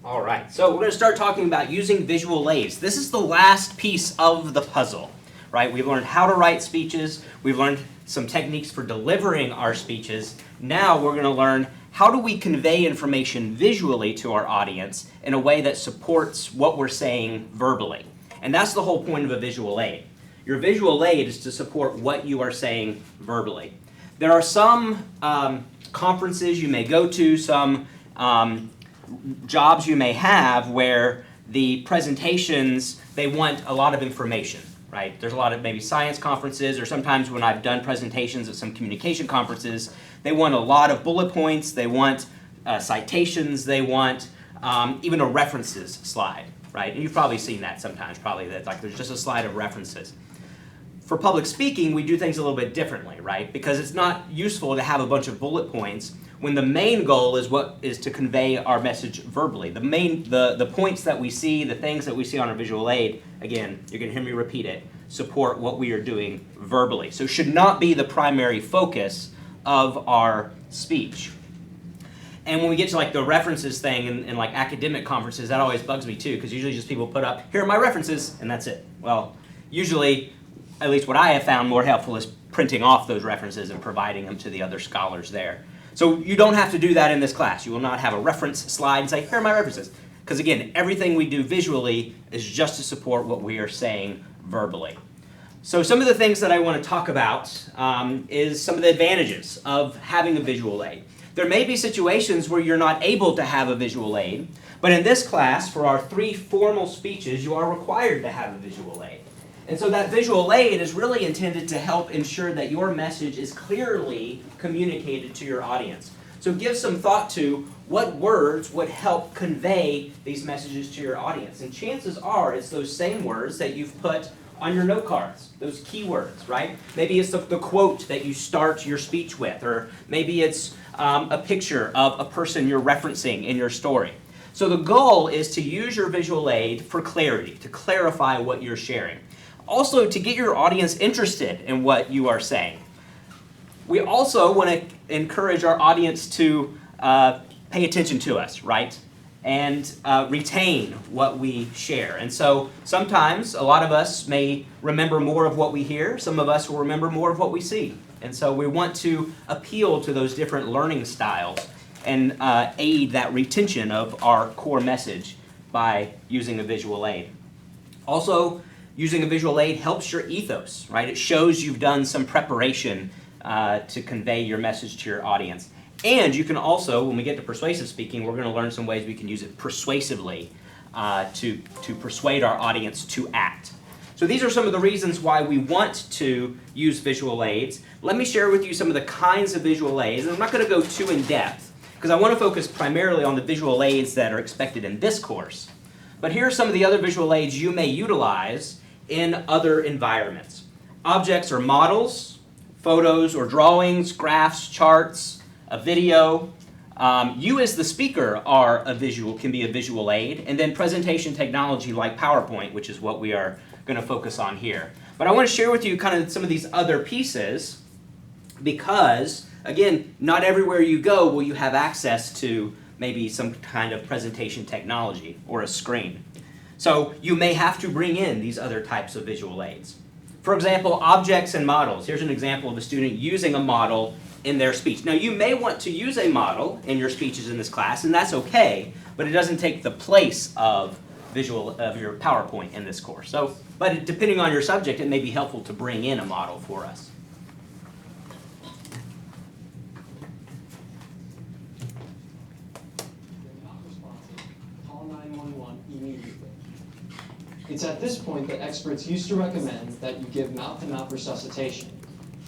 All right, so we're going to start talking about using visual aids. This is the last piece of the puzzle, right? We've learned how to write speeches. We've learned some techniques for delivering our speeches. Now we're going to learn how do we convey information visually to our audience in a way that supports what we're saying verbally. And that's the whole point of a visual aid. Your visual aid is to support what you are saying verbally. There are some conferences you may go to, some jobs you may have where the presentations, they want a lot of information, right? There's a lot of maybe science conferences, or sometimes when I've done presentations at some communication conferences, they want a lot of bullet points, they want citations, they want even a references slide, right? And you've probably seen that sometimes, probably that like there's just a slide of references. For public speaking, we do things a little bit differently, right? Because it's not useful to have a bunch of bullet points when the main goal is to convey our message verbally. The points that we see, the things that we see on our visual aid, again, you're going to hear me repeat it, support what we are doing verbally. So should not be the primary focus of our speech. And when we get to like the references thing in like academic conferences, that always bugs me too, because usually just people put up, here are my references, and that's it. Well, usually, at least what I have found more helpful is printing off those references and providing them to the other scholars there. So you don't have to do that in this class. You will not have a reference slide and say, here are my references. Because again, everything we do visually is just to support what we are saying verbally. So some of the things that I want to talk about is some of the advantages of having a visual aid. There may be situations where you're not able to have a visual aid, but in this class, for our 3 formal speeches, you are required to have a visual aid. And so that visual aid is really intended to help ensure that your message is clearly communicated to your audience. So give some thought to what words would help convey these messages to your audience. And chances are it's those same words that you've put on your note cards, those keywords, right? Maybe it's the quote that you start your speech with, or maybe it's a picture of a person you're referencing in your story. So the goal is to use your visual aid for clarity, to clarify what you're sharing. Also, to get your audience interested in what you are saying. We also want to encourage our audience to pay attention to us, right? And retain what we share. And so sometimes a lot of us may remember more of what we hear. Some of us will remember more of what we see. And so we want to appeal to those different learning styles and aid that retention of our core message by using a visual aid. Also, using a visual aid helps your ethos, right? It shows you've done some preparation to convey your message to your audience. And you can also, when we get to persuasive speaking, we're going to learn some ways we can use it persuasively to persuade our audience to act. So these are some of the reasons why we want to use visual aids. Let me share with you some of the kinds of visual aids. And I'm not going to go too in depth, because I want to focus primarily on the visual aids that are expected in this course. But here are some of the other visual aids you may utilize in other environments. Objects or models, photos or drawings, graphs, charts, a video. You as the speaker can be a visual aid, and then presentation technology like PowerPoint, which is what we are going to focus on here. But I want to share with you kind of some of these other pieces because, again, not everywhere you go will you have access to maybe some kind of presentation technology or a screen. So you may have to bring in these other types of visual aids. For example, objects and models. Here's an example of a student using a model in their speech. Now, you may want to use a model in your speeches in this class, and that's okay, but it doesn't take the place of your PowerPoint in this course. So, but depending on your subject, it may be helpful to bring in a model for us. It's at this point that experts used to recommend that you give mouth-to-mouth resuscitation.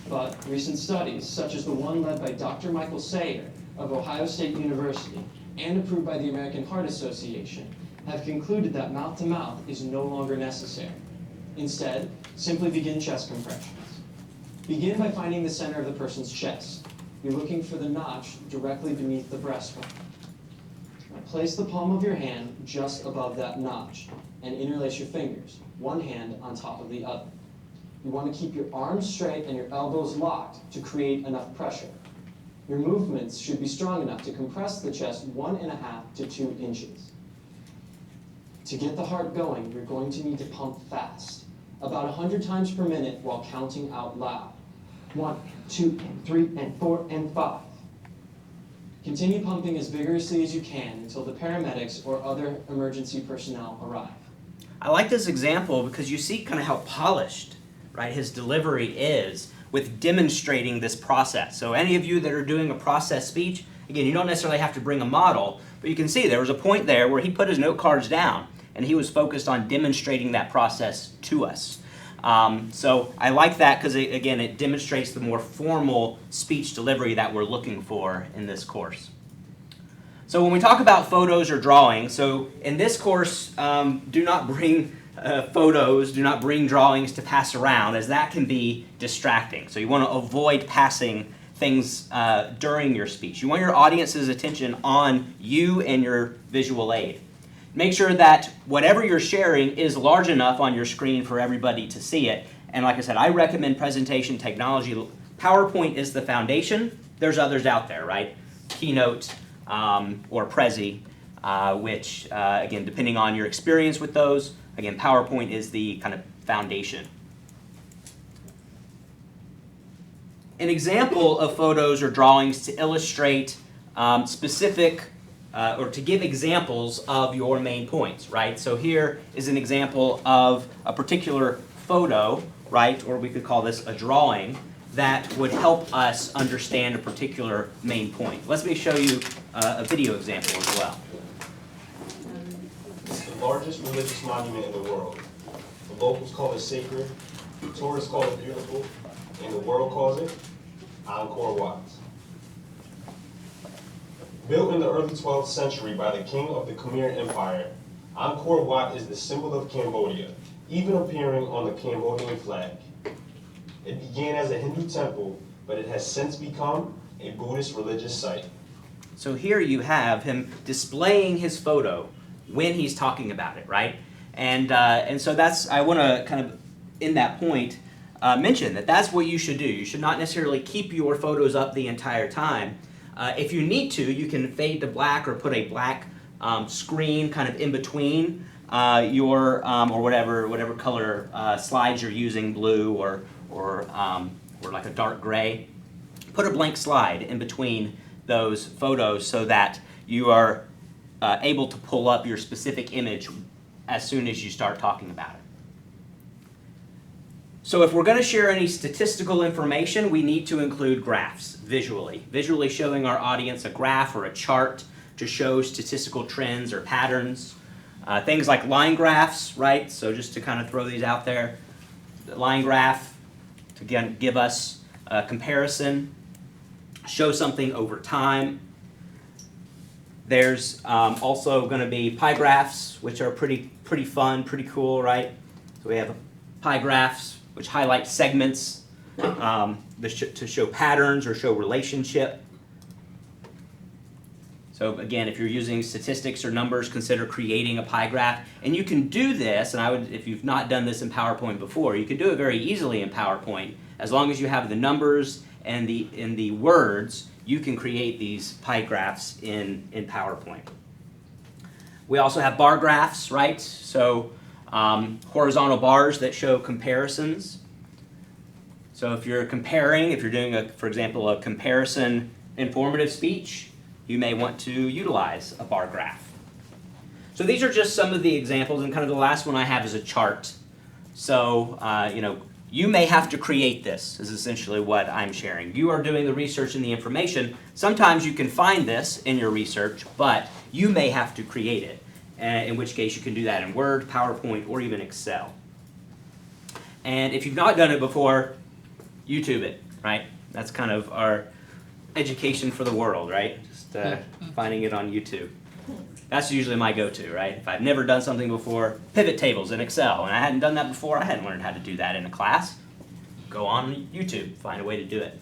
But recent studies, such as the one led by Dr. Michael Sayer of Ohio State University and approved by the American Heart Association, have concluded that mouth-to-mouth is no longer necessary. Instead, simply begin chest compressions. Begin by finding the center of the person's chest. You're looking for the notch directly beneath the breastbone. Place the palm of your hand just above that notch and interlace your fingers, one hand on top of the other. You want to keep your arms straight and your elbows locked to create enough pressure. Your movements should be strong enough to compress the chest 1.5 to 2 inches. To get the heart going, you're going to need to pump fast, about 100 times per minute while counting out loud. 1, 2, and 3, and 4, and 5. Continue pumping as vigorously as you can until the paramedics or other emergency personnel arrive. I like this example because you see kind of how polished, right, his delivery is with demonstrating this process. So any of you that are doing a process speech, again, you don't necessarily have to bring a model, but you can see there was a point there where he put his note cards down and he was focused on demonstrating that process to us. So I like that because, again, it demonstrates the more formal speech delivery that we're looking for in this course. So when we talk about photos or drawings, so in this course, do not bring photos, do not bring drawings to pass around, as that can be distracting. So you want to avoid passing things during your speech. You want your audience's attention on you and your visual aid. Make sure that whatever you're sharing is large enough on your screen for everybody to see it. And like I said, I recommend presentation technology. PowerPoint is the foundation. There's others out there, right? Keynote or Prezi, which, again, depending on your experience with those, again, PowerPoint is the kind of foundation. An example of photos or drawings to illustrate specific or to give examples of your main points, right? So here is an example of a particular photo, right? Or we could call this a drawing that would help us understand a particular main point. Let me show you a video example as well. It's the largest religious monument in the world. The locals call it sacred, tourists call it beautiful, and the world calls it Angkor Wat. Built in the early 12th century by the king of the Khmer Empire, Angkor Wat is the symbol of Cambodia, even appearing on the Cambodian flag. It began as a Hindu temple, but it has since become a Buddhist religious site. So here you have him displaying his photo when he's talking about it, right? And so that's, I want to kind of, in that point, mention that that's what you should do. You should not necessarily keep your photos up the entire time. If you need to, you can fade to black or put a black screen kind of in between your or whatever color slides you're using, blue or like a dark gray. Put a blank slide in between those photos so that you are able to pull up your specific image as soon as you start talking about it. So if we're going to share any statistical information, we need to include graphs visually showing our audience a graph or a chart to show statistical trends or patterns. Things like line graphs, right? So just to kind of throw these out there, the line graph to again give us a comparison, show something over time. There's also going to be pie graphs, which are pretty fun, pretty cool, right? So we have pie graphs, which highlight segments to show patterns or show relationship. So again, if you're using statistics or numbers, consider creating a pie graph. And you can do this, and I would, if you've not done this in PowerPoint before, you can do it very easily in PowerPoint. As long as you have the numbers and the words, you can create these pie graphs in PowerPoint. We also have bar graphs, right? So horizontal bars that show comparisons. So if you're comparing, if you're doing, for example, a comparison informative speech, you may want to utilize a bar graph. So these are just some of the examples, and kind of the last one I have is a chart. So, you may have to create this, is essentially what I'm sharing. You are doing the research and the information. Sometimes you can find this in your research, but you may have to create it, in which case you can do that in Word, PowerPoint, or even Excel. And if you've not done it before, YouTube it, right? That's kind of our education for the world, right? Just finding it on YouTube. That's usually my go-to, right? If I've never done something before, pivot tables in Excel, and I hadn't done that before, I hadn't learned how to do that in a class. Go on YouTube, find a way to do it.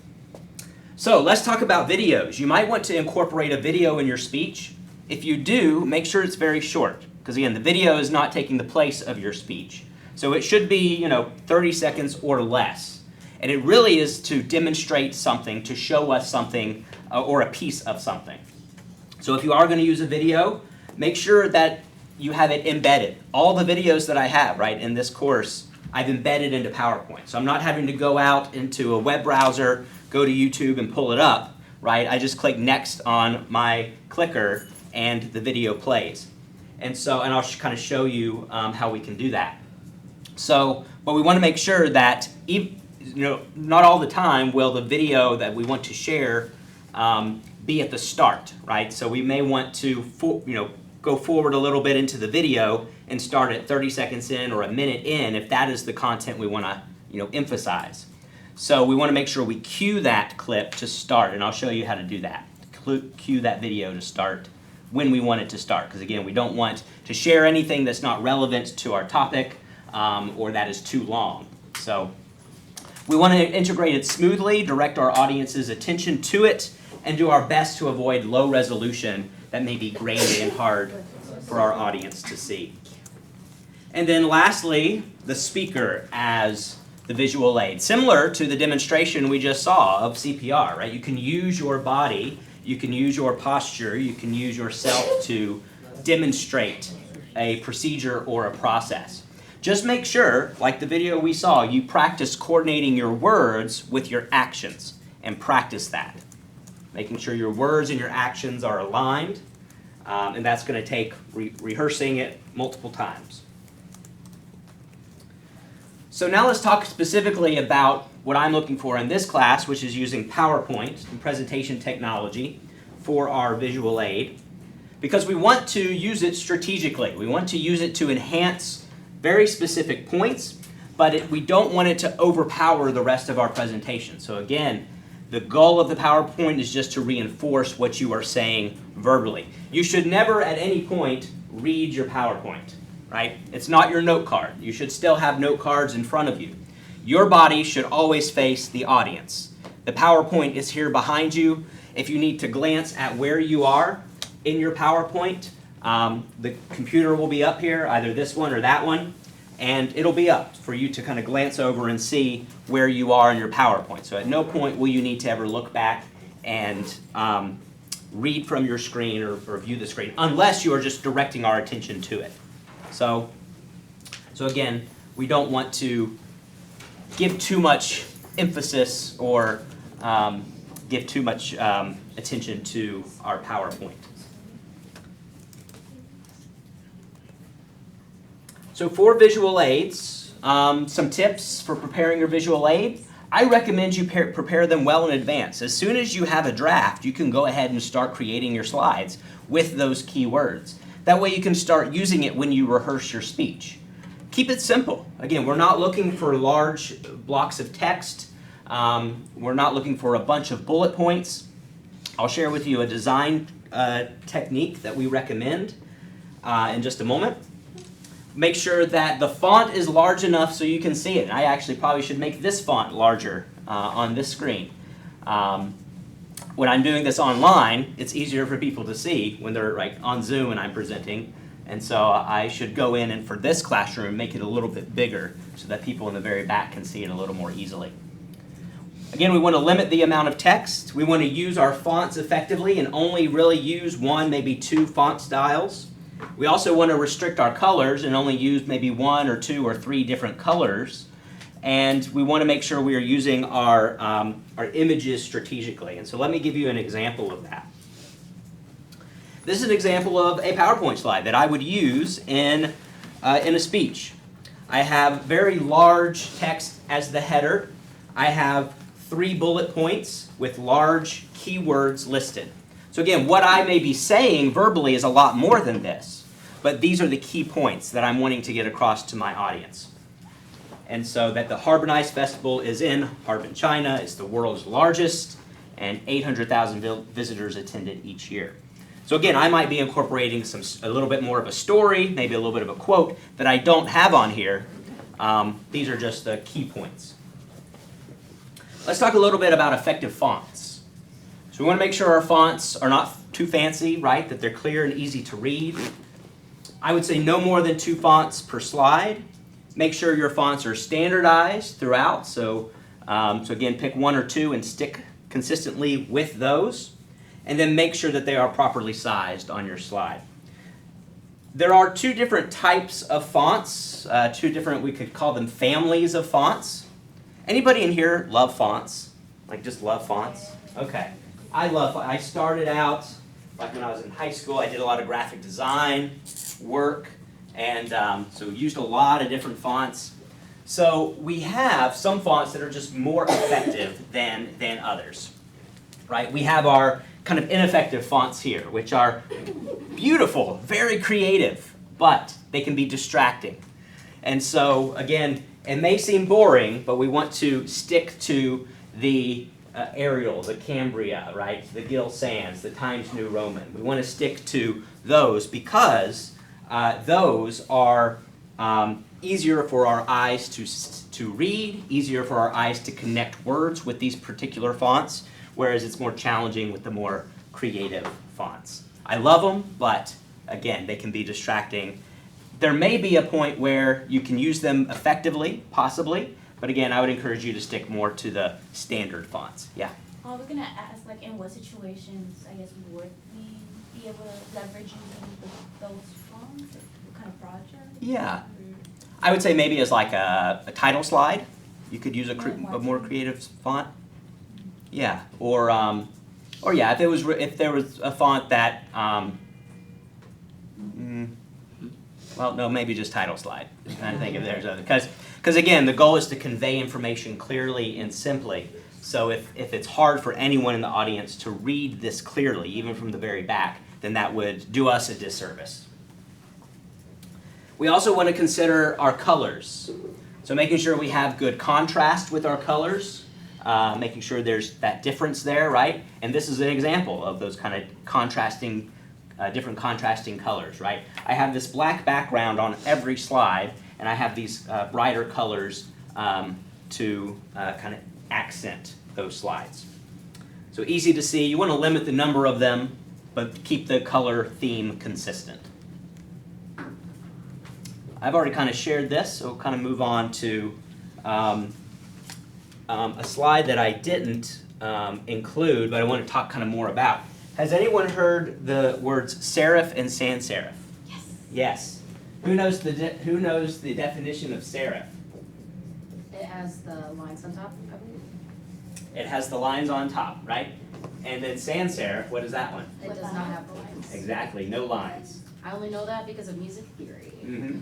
So let's talk about videos. You might want to incorporate a video in your speech. If you do, make sure it's very short, because again, the video is not taking the place of your speech. So it should be, 30 seconds or less. And it really is to demonstrate something, to show us something, or a piece of something. So if you are going to use a video, make sure that you have it embedded. All the videos that I have, right, in this course, I've embedded into PowerPoint. So I'm not having to go out into a web browser, go to YouTube and pull it up, right? I just click next on my clicker and the video plays. And I'll kind of show you how we can do that. So, but we want to make sure that not all the time will the video that we want to share be at the start, right? So we may want to go forward a little bit into the video and start at 30 seconds in or a minute in if that is the content we want to emphasize. So we want to make sure we cue that clip to start, and I'll show you how to do that. Cue that video to start when we want it to start, because again, we don't want to share anything that's not relevant to our topic or that is too long. So we want to integrate it smoothly, direct our audience's attention to it, and do our best to avoid low resolution that may be grainy and hard for our audience to see. And then lastly, the speaker as the visual aid. Similar to the demonstration we just saw of CPR, right? You can use your body, you can use your posture, you can use yourself to demonstrate a procedure or a process. Just make sure, like the video we saw, you practice coordinating your words with your actions, and practice that. Making sure your words and your actions are aligned, and that's going to take rehearsing it multiple times. So now let's talk specifically about what I'm looking for in this class, which is using PowerPoint and presentation technology for our visual aid, because we want to use it strategically. We want to use it to enhance very specific points, but we don't want it to overpower the rest of our presentation. So again, the goal of the PowerPoint is just to reinforce what you are saying verbally. You should never at any point read your PowerPoint, right? It's not your note card. You should still have note cards in front of you. Your body should always face the audience. The PowerPoint is here behind you. If you need to glance at where you are in your PowerPoint, the computer will be up here, either this one or that one, and it'll be up for you to kind of glance over and see where you are in your PowerPoint. So at no point will you need to ever look back and read from your screen or view the screen, unless you are just directing our attention to it. So again, we don't want to give too much emphasis or give too much attention to our PowerPoint. So for visual aids, some tips for preparing your visual aid. I recommend you prepare them well in advance. As soon as you have a draft, you can go ahead and start creating your slides with those keywords. That way you can start using it when you rehearse your speech. Keep it simple. Again, we're not looking for large blocks of text. We're not looking for a bunch of bullet points. I'll share with you a design technique that we recommend in just a moment. Make sure that the font is large enough so you can see it. And I actually probably should make this font larger on this screen. When I'm doing this online, it's easier for people to see when they're on Zoom and I'm presenting. And so I should go in and for this classroom make it a little bit bigger so that people in the very back can see it a little more easily. Again, we want to limit the amount of text. We want to use our fonts effectively and only really use one, maybe two font styles. We also want to restrict our colors and only use maybe one or two or three different colors. And we want to make sure we are using our images strategically. And so let me give you an example of that. This is an example of a PowerPoint slide that I would use in a speech. I have very large text as the header. I have 3 bullet points with large keywords listed. So again, what I may be saying verbally is a lot more than this, but these are the key points that I'm wanting to get across to my audience. And so that the Harbin Ice Festival is in Harbin, China. It's the world's largest, and 800,000 visitors attend it each year. So again, I might be incorporating a little bit more of a story, maybe a little bit of a quote that I don't have on here. These are just the key points. Let's talk a little bit about effective fonts. So we want to make sure our fonts are not too fancy, right? That they're clear and easy to read. I would say no more than 2 fonts per slide. Make sure your fonts are standardized throughout. So again, pick 1 or 2 and stick consistently with those. And then make sure that they are properly sized on your slide. There are two different types of fonts, we could call them families of fonts. Anybody in here love fonts? Like just love fonts? Okay. I started out, like when I was in high school, I did a lot of graphic design work, and so we used a lot of different fonts. So we have some fonts that are just more effective than others, right? We have our kind of ineffective fonts here, which are beautiful, very creative, but they can be distracting. And so, again, it may seem boring, but we want to stick to the Arial, the Cambria, right? The Gill Sans, the Times New Roman. We want to stick to those because those are easier for our eyes to read, easier for our eyes to connect words with these particular fonts, whereas it's more challenging with the more creative fonts. I love them, but again, they can be distracting. There may be a point where you can use them effectively, possibly, but again, I would encourage you to stick more to the standard fonts. Yeah? We're going to ask, like, in what situations, I guess, would we be able to leverage using those fonts? Like, what kind of project? Yeah. I would say maybe as like a title slide, you could use a more creative font. Yeah, or yeah, if there was a font that, well, no, maybe just title slide. I'm trying to think if there's other, because again, the goal is to convey information clearly and simply. So if it's hard for anyone in the audience to read this clearly, even from the very back, then that would do us a disservice. We also want to consider our colors. So making sure we have good contrast with our colors, making sure there's that difference there, right? And this is an example of those kind of contrasting, different contrasting colors, right? I have this black background on every slide, and I have these brighter colors to kind of accent those slides. So easy to see. You want to limit the number of them, but keep the color theme consistent. I've already kind of shared this, so we'll kind of move on to a slide that I didn't include, but I want to talk kind of more about. Has anyone heard the words serif and sans serif? Yes. Yes. Who knows the definition of serif? It has the lines on top, I believe. It has the lines on top, right? And then sans serif, what is that one? It does not have the lines. Exactly, no lines. I only know that because of music theory. Mm-hmm.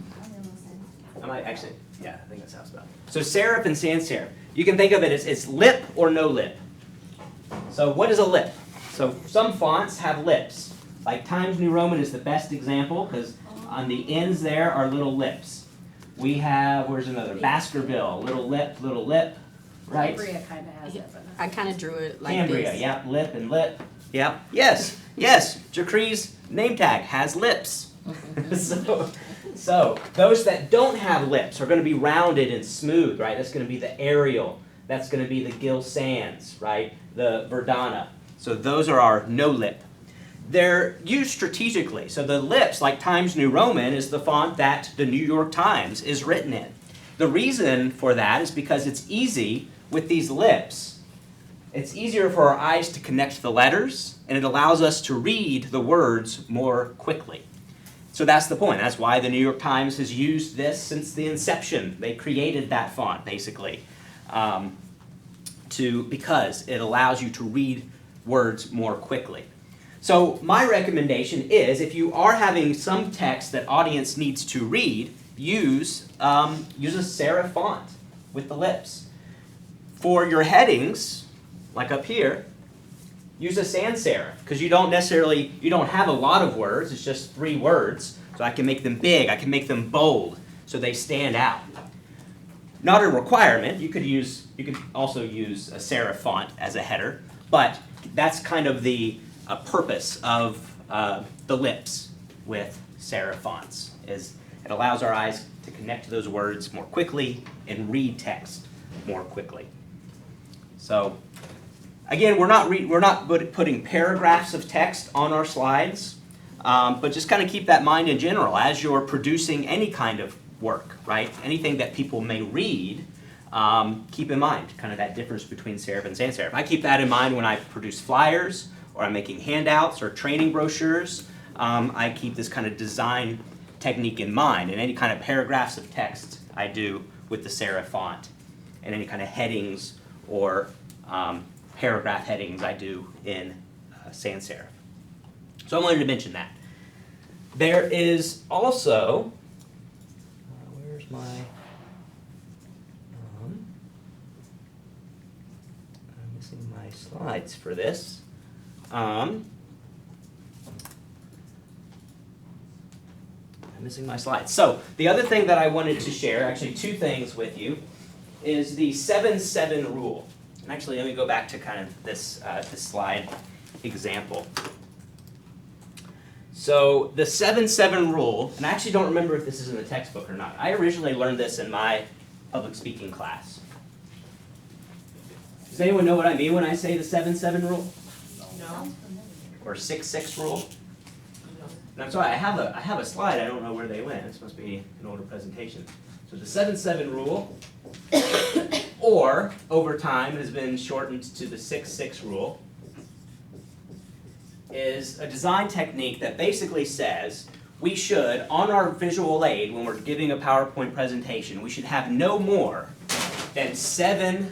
I might actually, yeah, I think that sounds about. So serif and sans serif. You can think of it as it's lip or no lip. So what is a lip? So some fonts have lips. Like Times New Roman is the best example because on the ends there are little lips. We have, where's another? Baskerville, little lip, right? Cambria kind of has it, but not. I kind of drew it like Cambria, this. yep, lip and lip. Yep, yes, Jacree's name tag has lips. So those that don't have lips are going to be rounded and smooth, right? That's going to be the Arial. That's going to be the Gill Sans, right? The Verdana. So those are our no lip. They're used strategically. So the lips, like Times New Roman, is the font that the New York Times is written in. The reason for that is because it's easy with these lips. It's easier for our eyes to connect the letters, and it allows us to read the words more quickly. So that's the point. That's why the New York Times has used this since the inception. They created that font, basically, because it allows you to read words more quickly. So my recommendation is, if you are having some text that audience needs to read, use a serif font with the lips. For your headings, like up here, use a sans serif, because you don't have a lot of words, it's just 3 words, so I can make them big, I can make them bold, so they stand out. Not a requirement, you could also use a serif font as a header, but that's kind of the purpose of the lips with serif fonts, is it allows our eyes to connect to those words more quickly and read text more quickly. So, again, we're not putting paragraphs of text on our slides, but just kind of keep that in mind in general as you're producing any kind of work, right? Anything that people may read, keep in mind kind of that difference between serif and sans serif. I keep that in mind when I produce flyers, or I'm making handouts or training brochures. I keep this kind of design technique in mind, and any kind of paragraphs of text I do with the serif font, and any kind of headings or paragraph headings I do in sans serif. So I wanted to mention that. There is also, where's my, I'm missing my slides for this. I'm missing my slides. So the other thing that I wanted to share, actually two things with you, is the 7-7 rule. And actually, let me go back to kind of this slide example. So the 7-7 rule, and I actually don't remember if this is in the textbook or not. I originally learned this in my public speaking class. Does anyone know what I mean when I say the 7-7 rule? Sounds familiar. Or 6-6 rule? And I'm sorry, I have a slide. I don't know where they went. This must be an older presentation. So the 7-7 rule, or over time has been shortened to the 6-6 rule, is a design technique that basically says we should, on our visual aid, when we're giving a PowerPoint presentation, we should have no more than 7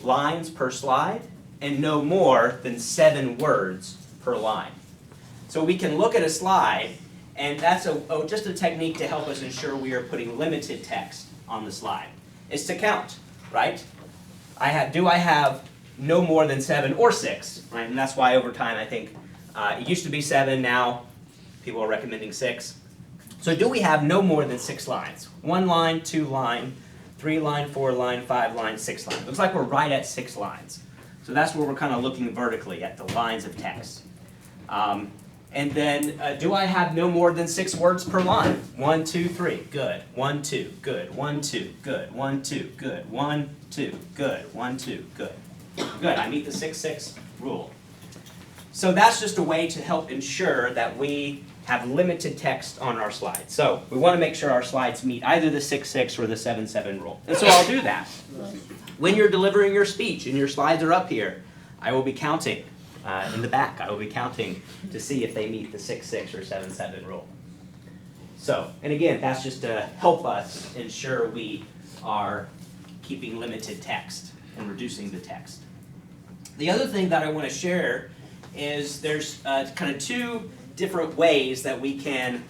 lines per slide and no more than 7 words per line. So we can look at a slide, and that's just a technique to help us ensure we are putting limited text on the slide. It's to count, right? Do I have no more than 7 or 6, right? And that's why over time I think it used to be 7, now people are recommending 6. So do we have no more than 6 lines? 1 line, 2 line, 3 line, 4 line, 5 line, 6 line. Looks like we're right at 6 lines. So that's where we're kind of looking vertically at the lines of text. And then, do I have no more than 6 words per line? 1, 2, 3, good. 1, 2, good. 1, 2, good. 1, 2, good. 1, 2, good. 1, 2, good. Good, I meet the 6-6 rule. So that's just a way to help ensure that we have limited text on our slides. So we want to make sure our slides meet either the 6-6 or the 7-7 rule. And so I'll do that. When you're delivering your speech and your slides are up here, I will be counting. In the back, I will be counting to see if they meet the 6-6 or 7-7 rule. So, and again, that's just to help us ensure we are keeping limited text and reducing the text. The other thing that I want to share is there's kind of 2 different ways that we can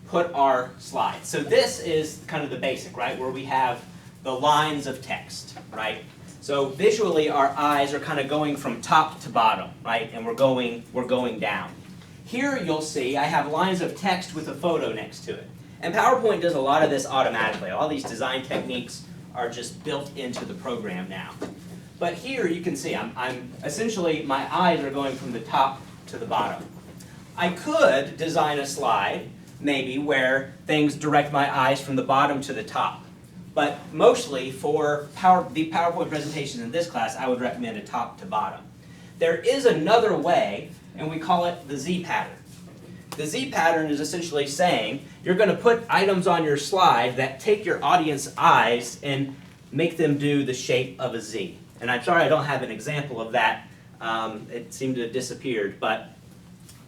put our slides. So this is kind of the basic, right, where we have the lines of text, right? So visually, our eyes are kind of going from top to bottom, right? And we're going down. Here you'll see I have lines of text with a photo next to it. And PowerPoint does a lot of this automatically. All these design techniques are just built into the program now. But here you can see I'm essentially, my eyes are going from the top to the bottom. I could design a slide, maybe, where things direct my eyes from the bottom to the top. But mostly for the PowerPoint presentations in this class, I would recommend a top to bottom. There is another way, and we call it the Z pattern. The Z pattern is essentially saying you're going to put items on your slide that take your audience eyes and make them do the shape of a Z. And I'm sorry I don't have an example of that. It seemed to have disappeared. But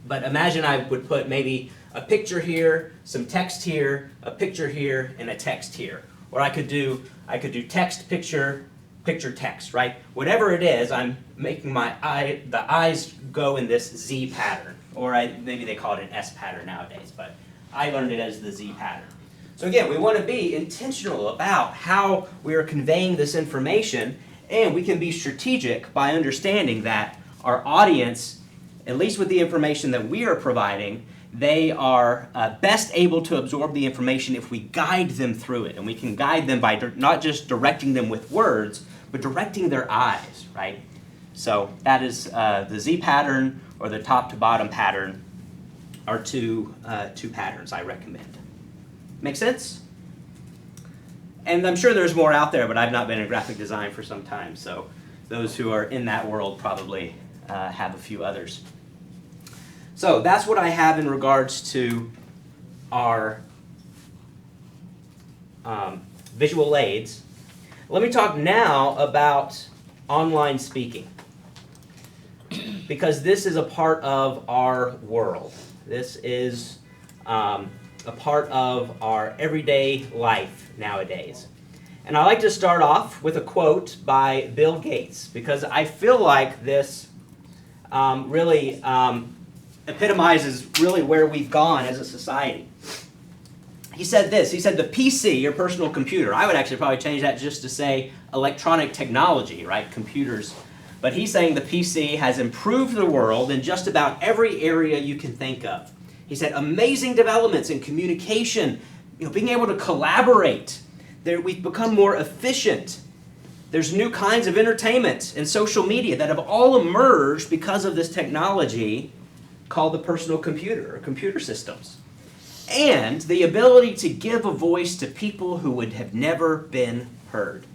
imagine I would put maybe a picture here, some text here, a picture here, and a text here. Or I could do text, picture, picture, text, right? Whatever it is, I'm making the eyes go in this Z pattern. Or maybe they call it an S pattern nowadays, but I learned it as the Z pattern. So again, we want to be intentional about how we are conveying this information, and we can be strategic by understanding that our audience, at least with the information that we are providing, they are best able to absorb the information if we guide them through it. And we can guide them by not just directing them with words, but directing their eyes, right? So that is the Z pattern or the top to bottom pattern are two patterns I recommend. Make sense? And I'm sure there's more out there, but I've not been in graphic design for some time. So those who are in that world probably have a few others. So that's what I have in regards to our visual aids. Let me talk now about online speaking, because this is a part of our world. This is a a part of our everyday life nowadays. And I like to start off with a quote by Bill Gates, because I feel like this really epitomizes really where we've gone as a society. He said this, he said the PC, your personal computer, I would actually probably change that just to say electronic technology, right, computers. But he's saying the PC has improved the world in just about every area you can think of. He said amazing developments in communication, being able to collaborate. We've become more efficient. There's new kinds of entertainment and social media that have all emerged because of this technology called the personal computer or computer systems. And the ability to give a voice to people who would have never been heard.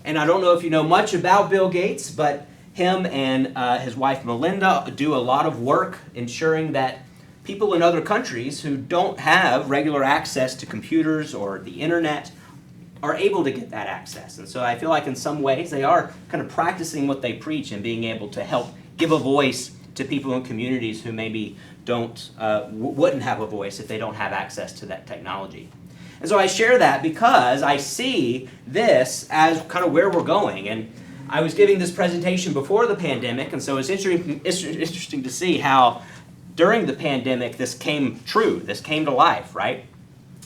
And I don't know if you know much about Bill Gates, but him and his wife Melinda do a lot of work ensuring that people in other countries who don't have regular access to computers or the internet are able to get that access. And so I feel like in some ways they are kind of practicing what they preach and being able to help give a voice to people in communities who maybe wouldn't have a voice if they don't have access to that technology. And so I share that because I see this as kind of where we're going. And I was giving this presentation before the pandemic, and so it's interesting to see how during the pandemic this came true, this came to life, right?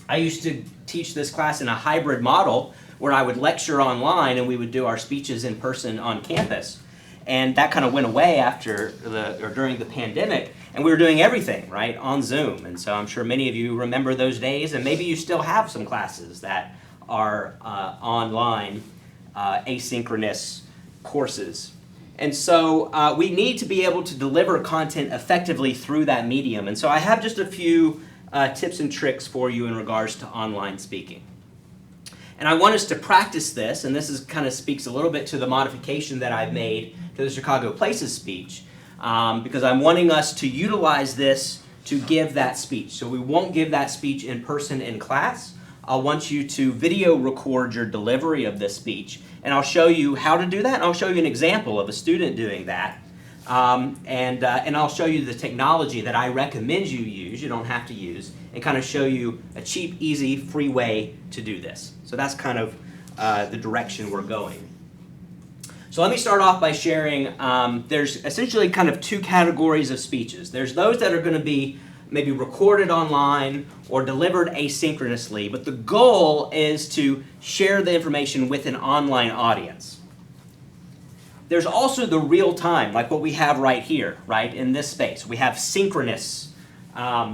I used to teach this class in a hybrid model where I would lecture online and we would do our speeches in person on campus. And that kind of went away during the pandemic, and we were doing everything, right, on Zoom. And so I'm sure many of you remember those days, and maybe you still have some classes that are online, asynchronous courses. And so we need to be able to deliver content effectively through that medium. And so I have just a few tips and tricks for you in regards to online speaking. And I want us to practice this, and this kind of speaks a little bit to the modification that I've made to the Chicago Places speech, because I'm wanting us to utilize this to give that speech. So we won't give that speech in person in class. I'll want you to video record your delivery of this speech, and I'll show you how to do that, and I'll show you an example of a student doing that. And I'll show you the technology that I recommend you use, you don't have to use, and kind of show you a cheap, easy, free way to do this. So that's kind of the direction we're going. So let me start off by sharing, there's essentially kind of two categories of speeches. There's those that are going to be maybe recorded online or delivered asynchronously, but the goal is to share the information with an online audience. There's also the real time, like what we have right here, right, in this space. We have synchronous, let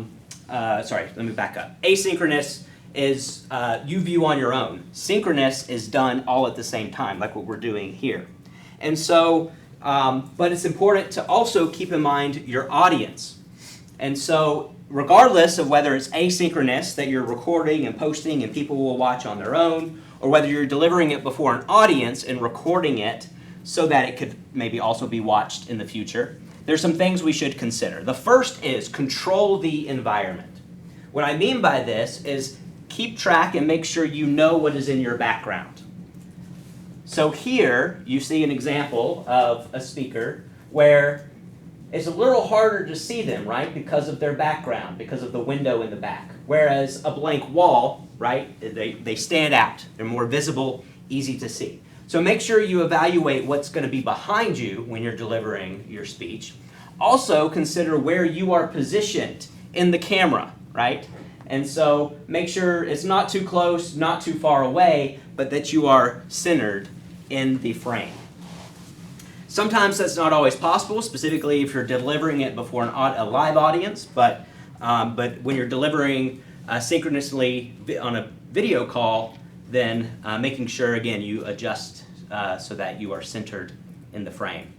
me back up. Asynchronous is you view on your own. Synchronous is done all at the same time, like what we're doing here. And so, but it's important to also keep in mind your audience. And so, regardless of whether it's asynchronous that you're recording and posting and people will watch on their own, or whether you're delivering it before an audience and recording it so that it could maybe also be watched in the future, there's some things we should consider. The first is control the environment. What I mean by this is keep track and make sure you know what is in your background. So here you see an example of a speaker where it's a little harder to see them, right, because of their background, because of the window in the back. Whereas a blank wall, right, they stand out. They're more visible, easy to see. So make sure you evaluate what's going to be behind you when you're delivering your speech. Also consider where you are positioned in the camera, right? And so make sure it's not too close, not too far away, but that you are centered in the frame. Sometimes that's not always possible, specifically if you're delivering it before a live audience, but when you're delivering synchronously on a video call, then making sure, again, you adjust so that you are centered in the frame.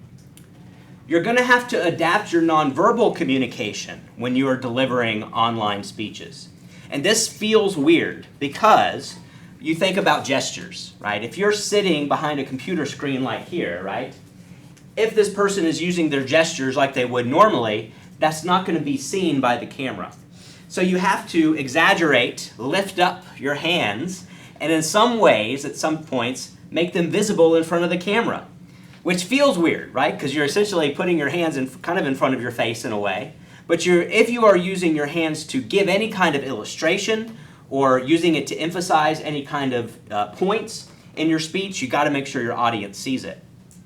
You're going to have to adapt your nonverbal communication when you are delivering online speeches. And this feels weird because you think about gestures, right? If you're sitting behind a computer screen like here, right? If this person is using their gestures like they would normally, that's not going to be seen by the camera. So you have to exaggerate, lift up your hands, and in some ways, at some points, make them visible in front of the camera, which feels weird, right? Because you're essentially putting your hands kind of in front of your face in a way. But if you are using your hands to give any kind of illustration or using it to emphasize any kind of points in your speech, you got to make sure your audience sees it.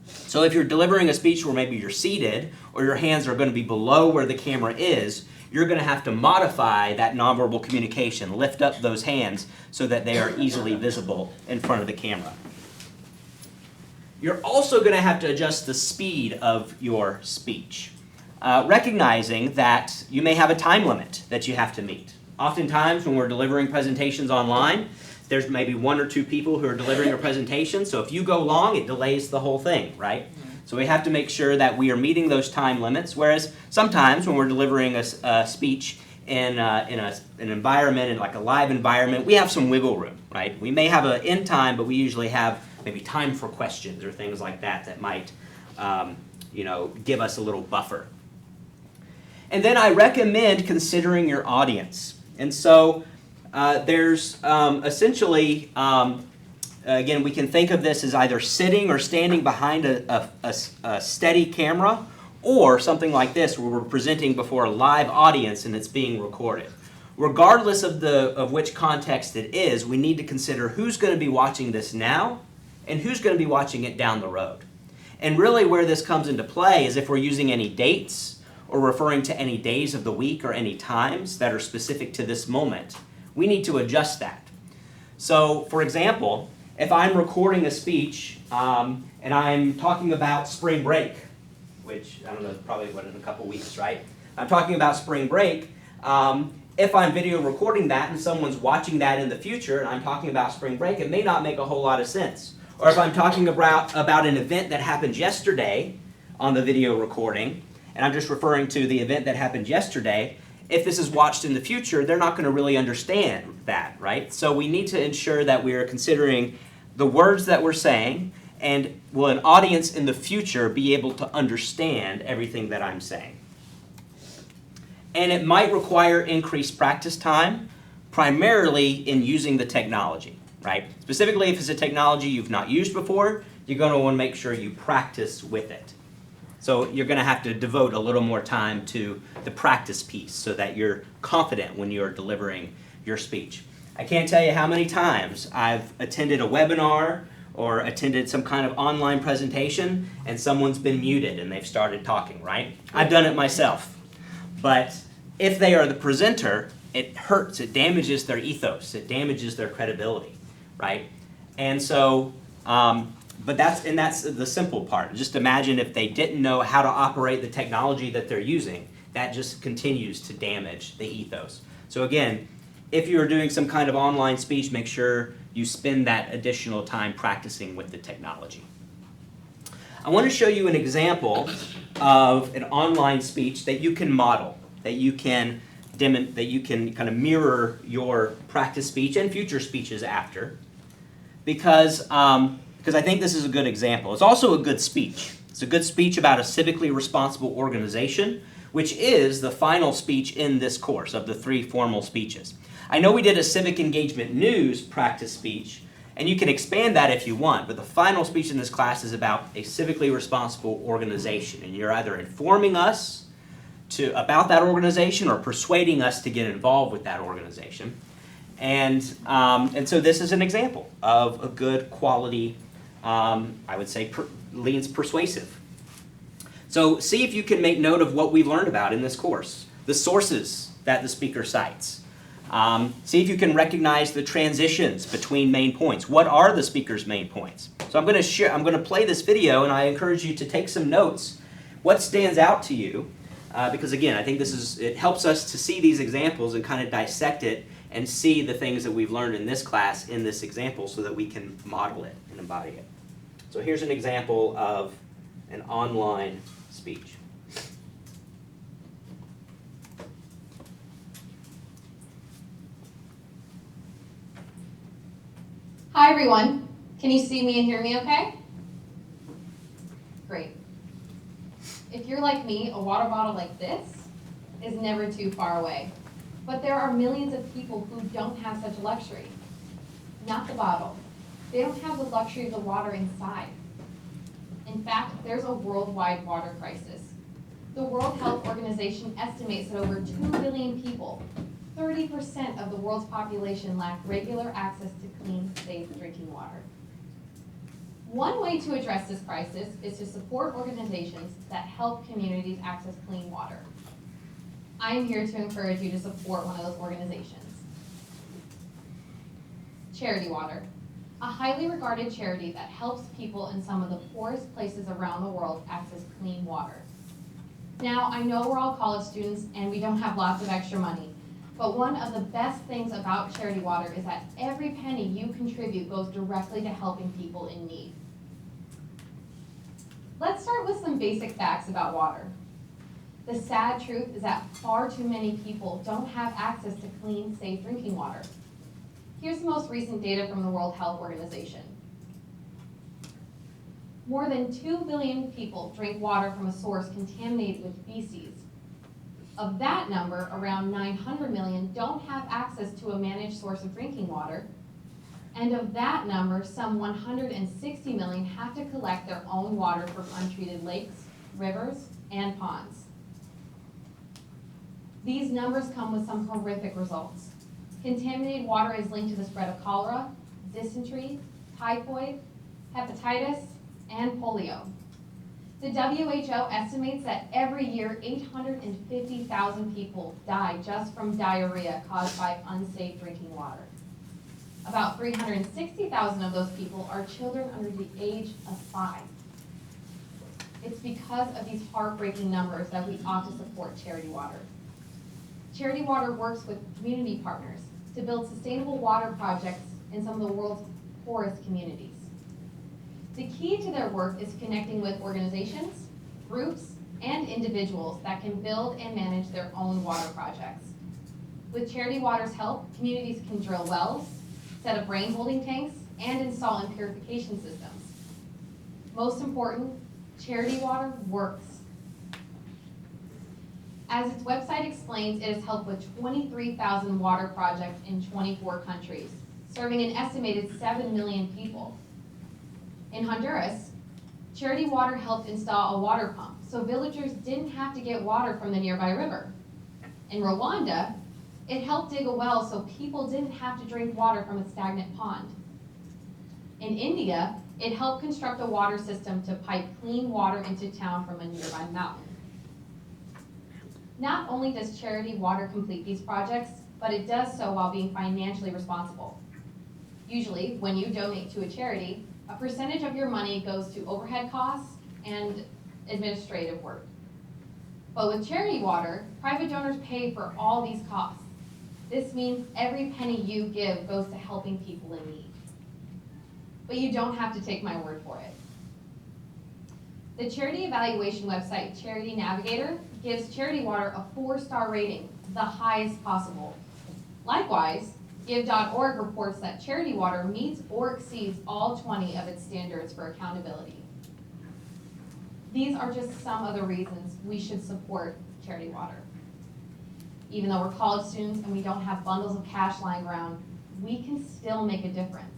So if you're delivering a speech where maybe you're seated or your hands are going to be below where the camera is, you're going to have to modify that nonverbal communication, lift up those hands so that they are easily visible in front of the camera. You're also going to have to adjust the speed of your speech, recognizing that you may have a time limit that you have to meet. Oftentimes when we're delivering presentations online, there's maybe one or two people who are delivering a presentation, so if you go long, it delays the whole thing, right? So we have to make sure that we are meeting those time limits, whereas sometimes when we're delivering a speech in an environment, in like a live environment, we have some wiggle room, right? We may have an end time, but we usually have maybe time for questions or things like that that might give us a little buffer. And then I recommend considering your audience. And so there's essentially, again, we can think of this as either sitting or standing behind a steady camera, or something like this where we're presenting before a live audience and it's being recorded. Regardless of which context it is, we need to consider who's going to be watching this now and who's going to be watching it down the road. And really where this comes into play is if we're using any dates or referring to any days of the week or any times that are specific to this moment, we need to adjust that. So, for example, if I'm recording a speech and I'm talking about spring break, which, I don't know, probably in a couple weeks, right? I'm talking about spring break. If I'm video recording that and someone's watching that in the future and I'm talking about spring break, it may not make a whole lot of sense. Or if I'm talking about an event that happened yesterday on the video recording, and I'm just referring to the event that happened yesterday, if this is watched in the future, they're not going to really understand that, right? So we need to ensure that we are considering the words that we're saying, and will an audience in the future be able to understand everything that I'm saying? And it might require increased practice time, primarily in using the technology, right? Specifically, if it's a technology you've not used before, you're going to want to make sure you practice with it. So you're going to have to devote a little more time to the practice piece so that you're confident when you're delivering your speech. I can't tell you how many times I've attended a webinar or attended some kind of online presentation and someone's been muted and they've started talking, right? I've done it myself. But if they are the presenter, it hurts, it damages their ethos, it damages their credibility, right? And so, but that's the simple part. Just imagine if they didn't know how to operate the technology that they're using, that just continues to damage the ethos. So again, if you're doing some kind of online speech, make sure you spend that additional time practicing with the technology. I want to show you an example of an online speech that you can model, that you can kind of mirror your practice speech and future speeches after, because I think this is a good example. It's also a good speech. It's a good speech about a civically responsible organization, which is the final speech in this course of the 3 formal speeches. I know we did a civic engagement news practice speech, and you can expand that if you want, but the final speech in this class is about a civically responsible organization, and you're either informing us about that organization or persuading us to get involved with that organization. And so this is an example of a good quality, I would say, leans persuasive. So see if you can make note of what we've learned about in this course, the sources that the speaker cites. See if you can recognize the transitions between main points. What are the speaker's main points? So I'm going to play this video, and I encourage you to take some notes. What stands out to you? Because again, I think it helps us to see these examples and kind of dissect it and see the things that we've learned in this class in this example so that we can model it and embody it. So here's an example of an online speech. Hi everyone, can you see me and hear me okay? Great. If you're like me, a water bottle like this is never too far away. But there are millions of people who don't have such a luxury. Not the bottle. They don't have the luxury of the water inside. In fact, there's a worldwide water crisis. The World Health Organization estimates that over 2 billion people, 30% of the world's population, lack regular access to clean, safe drinking water. One way to address this crisis is to support organizations that help communities access clean water. I am here to encourage you to support one of those organizations. Charity Water, a highly regarded charity that helps people in some of the poorest places around the world access clean water. Now, I know we're all college students and we don't have lots of extra money, but one of the best things about Charity Water is that every penny you contribute goes directly to helping people in need. Let's start with some basic facts about water. The sad truth is that far too many people don't have access to clean, safe drinking water. Here's the most recent data from the World Health Organization. More than 2 billion people drink water from a source contaminated with feces. Of that number, around 900 million don't have access to a managed source of drinking water. And of that number, some 160 million have to collect their own water from untreated lakes, rivers, and ponds. These numbers come with some horrific results. Contaminated water is linked to the spread of cholera, dysentery, typhoid, hepatitis, and polio. The WHO estimates that every year 850,000 people die just from diarrhea caused by unsafe drinking water. About 360,000 of those people are children under the age of 5. It's because of these heartbreaking numbers that we ought to support Charity Water. Charity Water works with community partners to build sustainable water projects in some of the world's poorest communities. The key to their work is connecting with organizations, groups, and individuals that can build and manage their own water projects. With Charity Water's help, communities can drill wells, set up rain holding tanks, and install purification systems. Most important, Charity Water works. As its website explains, it has helped with 23,000 water projects in 24 countries, serving an estimated 7 million people. In Honduras, Charity Water helped install a water pump, so villagers didn't have to get water from the nearby river. In Rwanda, it helped dig a well so people didn't have to drink water from a stagnant pond. In India, it helped construct a water system to pipe clean water into town from a nearby mountain. Not only does Charity Water complete these projects, but it does so while being financially responsible. Usually, when you donate to a charity, a percentage of your money goes to overhead costs and administrative work. But with Charity Water, private donors pay for all these costs. This means every penny you give goes to helping people in need. But you don't have to take my word for it. The charity evaluation website, Charity Navigator, gives Charity Water a 4-star rating, the highest possible. Likewise, Give.org reports that Charity Water meets or exceeds all 20 of its standards for accountability. These are just some of the reasons we should support Charity Water. Even though we're college students and we don't have bundles of cash lying around, we can still make a difference.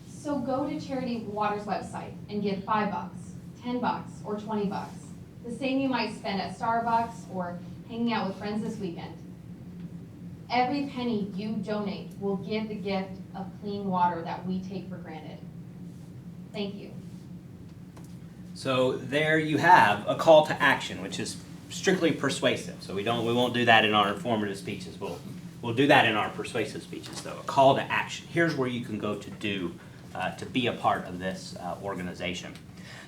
So go to Charity Water's website and give $5, $10, or $20, the same you might spend at Starbucks or hanging out with friends this weekend. Every penny you donate will give the gift of clean water that we take for granted. Thank you. So there you have a call to action, which is strictly persuasive. So we won't do that in our informative speeches. We'll do that in our persuasive speeches, though. A call to action. Here's where you can go to be a part of this organization.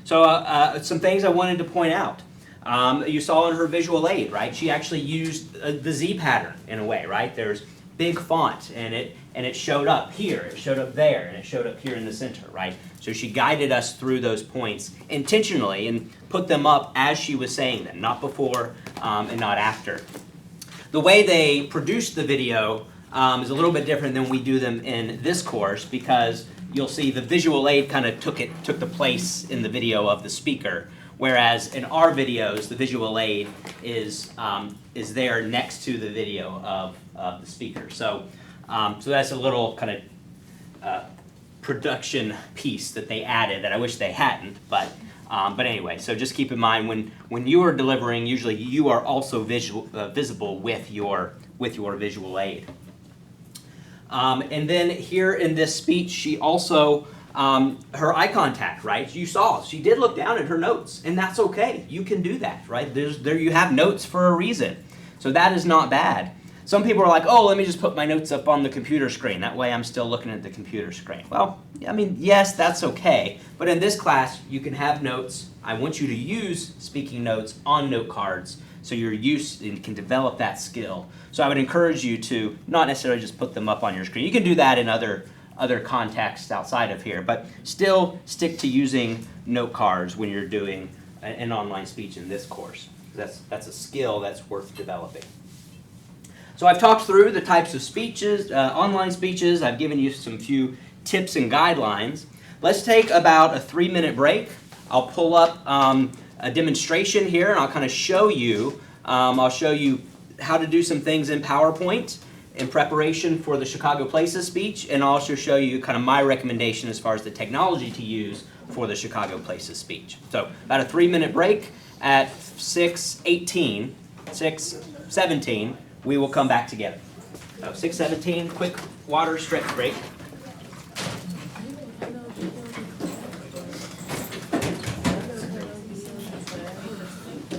So some things I wanted to point out. You saw in her visual aid, right? She actually used the Z pattern in a way, right? There's big font, and it showed up here, it showed up there, and it showed up here in the center, right? So she guided us through those points intentionally and put them up as she was saying them, not before and not after. The way they produced the video is a little bit different than we do them in this course, because you'll see the visual aid kind of took the place in the video of the speaker. Whereas in our videos, the visual aid is there next to the video of the speaker. So that's a little kind of production piece that they added that I wish they hadn't, but But anyway, so just keep in mind when you are delivering, usually you are also visible with your visual aid. And then here in this speech, she also, her eye contact, right? You saw, she did look down at her notes, and that's okay. You can do that, right? There you have notes for a reason. So that is not bad. Some people are like, oh, let me just put my notes up on the computer screen. That way I'm still looking at the computer screen. Well, I mean, yes, that's okay. But in this class, you can have notes. I want you to use speaking notes on note cards so you're used and can develop that skill. So I would encourage you to not necessarily just put them up on your screen. You can do that in other contexts outside of here, but still stick to using note cards when you're doing an online speech in this course. That's a skill that's worth developing. So I've talked through the types of speeches, online speeches. I've given you some few tips and guidelines. Let's take about a 3-minute break. I'll pull up a demonstration here, and I'll kind of show you. I'll show you how to do some things in PowerPoint in preparation for the Chicago Places speech, and I'll also show you kind of my recommendation as far as the technology to use for the Chicago Places speech. So about a 3-minute break at 6:17, we will come back together. So 6:17, quick water stretch break.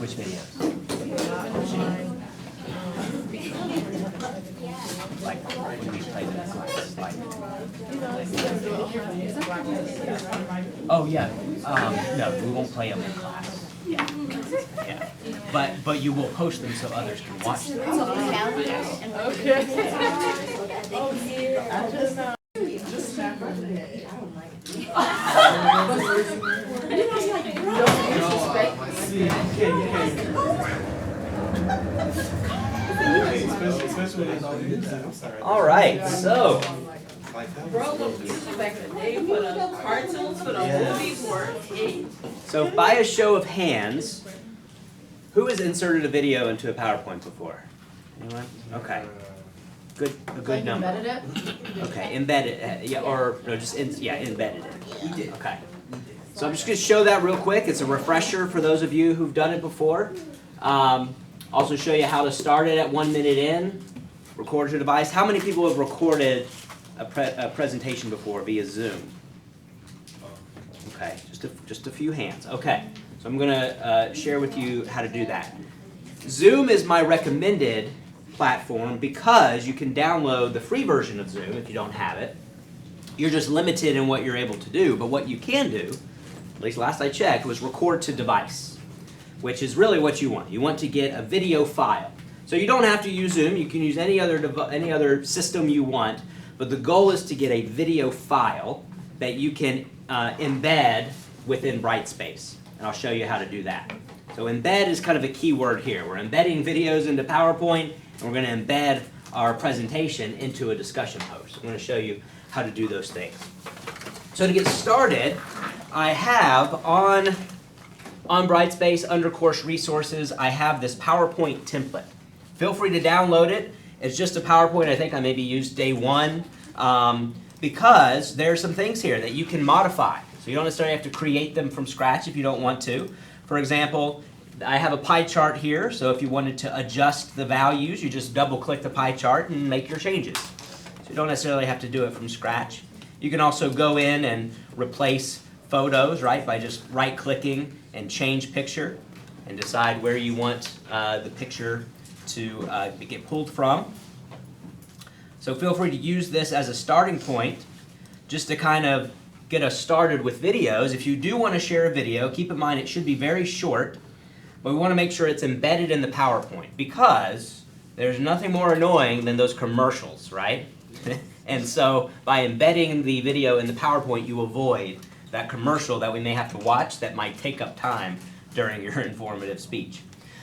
Which videos? Like when we played in class, oh yeah, no, we won't play them in class. Yeah. But you will post them so others can watch them. All right, so. So by a show of hands, who has inserted a video into a PowerPoint before? Anyone? Okay. Good, a good number. Embedded it? Okay, embedded, yeah, or no, just embedded it. We did. Okay. So I'm just going to show that real quick. It's a refresher for those of you who've done it before. Also show you how to start it at 1 minute in. Record your device. How many people have recorded a presentation before via Zoom? Okay, just a few hands. Okay, so I'm going to share with you how to do that. Zoom is my recommended platform because you can download the free version of Zoom if you don't have it. You're just limited in what you're able to do, but what you can do, at least last I checked, was record to device, which is really what you want. You want to get a video file. So you don't have to use Zoom. You can use any other system you want, but the goal is to get a video file that you can embed within Brightspace, and I'll show you how to do that. So embed is kind of a key word here. We're embedding videos into PowerPoint, and we're going to embed our presentation into a discussion post. I'm going to show you how to do those things. So to get started, I have on Brightspace under course resources, I have this PowerPoint template. Feel free to download it. It's just a PowerPoint I think I maybe used day one because there are some things here that you can modify. So you don't necessarily have to create them from scratch if you don't want to. For example, I have a pie chart here, so if you wanted to adjust the values, you just double click the pie chart and make your changes. So you don't necessarily have to do it from scratch. You can also go in and replace photos, right, by just right-clicking and change picture and decide where you want the picture to get pulled from. So feel free to use this as a starting point just to kind of get us started with videos. If you do want to share a video, keep in mind it should be very short, but we want to make sure it's embedded in the PowerPoint because there's nothing more annoying than those commercials, right? And so by embedding the video in the PowerPoint, you avoid that commercial that we may have to watch that might take up time during your informative speech.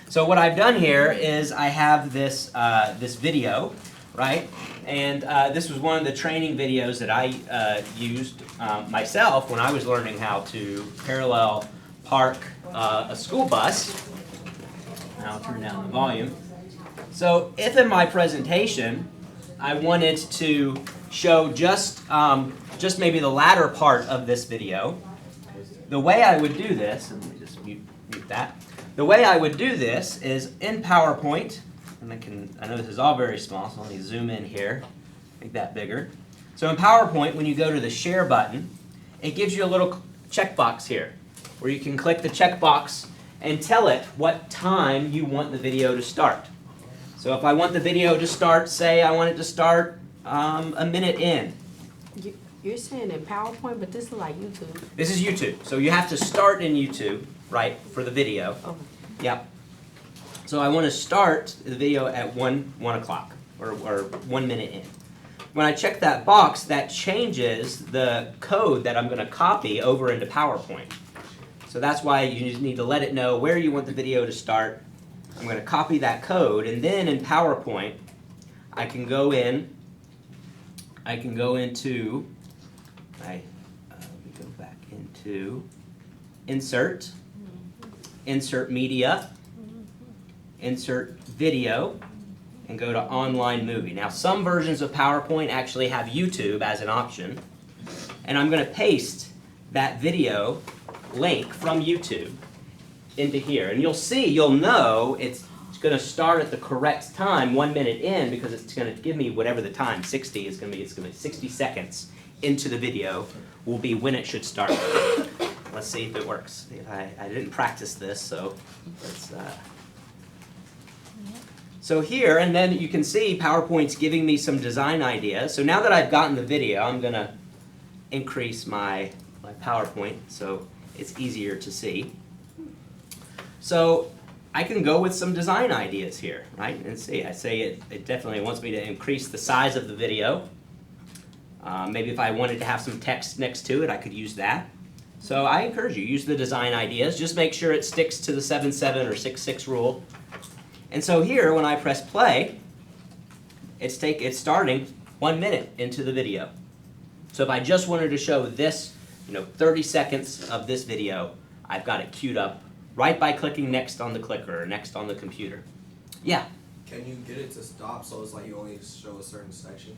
So what I've done here is I have this, this video, right? And this was one of the training videos that I used myself when I was learning how to parallel park a school bus. Now I'll turn down the volume. So if in my presentation I wanted to show just maybe the latter part of this video, the way I would do this, and let me just mute that. The way I would do this is in PowerPoint, and I know this is all very small, so let me zoom in here, make that bigger. So in PowerPoint, when you go to the share button, it gives you a little checkbox here, where you can click the checkbox and tell it what time you want the video to start. So if I want the video to start, say I want it to start a minute in. You're saying in PowerPoint, but this is like YouTube. This is YouTube, so you have to start in YouTube, right, for the video. Oh. Yep. So I want to start the video at 1 o'clock, or 1 minute in. When I check that box, that changes the code that I'm going to copy over into PowerPoint. So that's why you just need to let it know where you want the video to start. I'm going to copy that code, and then in PowerPoint, I can go into, let me go back into Insert, Insert Media, Insert Video, and go to Online Movie. Now some versions of PowerPoint actually have YouTube as an option, and I'm going to paste that video link from YouTube into here. And you'll know it's going to start at the correct time, 1 minute in, because it's going to give me whatever the time, 60 is going to be, it's going to be 60 seconds into the video will be when it should start. Let's see if it works. I didn't practice this, so let's... So here, and then you can see PowerPoint's giving me some design ideas. So now that I've gotten the video, I'm going to increase my PowerPoint so it's easier to see. So I can go with some design ideas here, right? And see, I say it definitely wants me to increase the size of the video. Maybe if I wanted to have some text next to it, I could use that. So I encourage you, use the design ideas. Just make sure it sticks to the 7-7 or 6-6 rule. And so here, when I press play, it's starting 1 minute into the video. So if I just wanted to show this, 30 seconds of this video, I've got it queued up right by clicking next on the clicker or next on the computer. Yeah? Can you get it to stop so it's like you only show a certain section?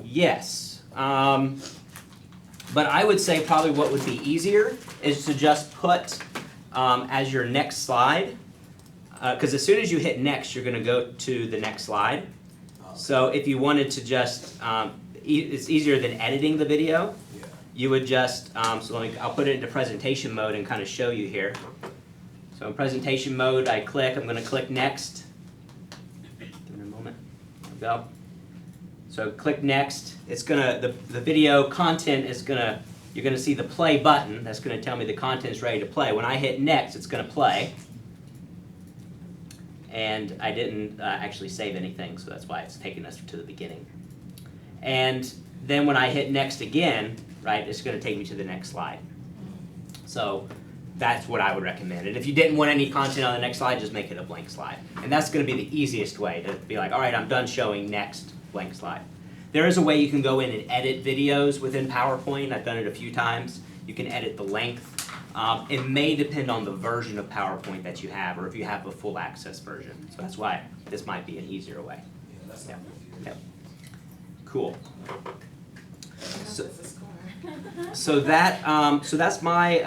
Yes. But I would say probably what would be easier is to just put as your next slide, because as soon as you hit next, you're going to go to the next slide. So if you wanted to just, it's easier than editing the video. Yeah. You would just, I'll put it into presentation mode and kind of show you here. So in presentation mode, I'm going to click next. Give it a moment. There we go. So click next. It's gonna, the video content is gonna, you're gonna see the play button. That's gonna tell me the content is ready to play. When I hit next, it's gonna play. And I didn't actually save anything, so that's why it's taking us to the beginning. And then when I hit next again, right, it's gonna take me to the next slide. So that's what I would recommend. And if you didn't want any content on the next slide, just make it a blank slide. And that's gonna be the easiest way to be like, all right, I'm done showing next, blank slide. There is a way you can go in and edit videos within PowerPoint. I've done it a few times. You can edit the length. It may depend on the version of PowerPoint that you have, or if you have a full access version. So that's why this might be an easier way. Yeah, that's not confusing. Yep. Cool. So that's my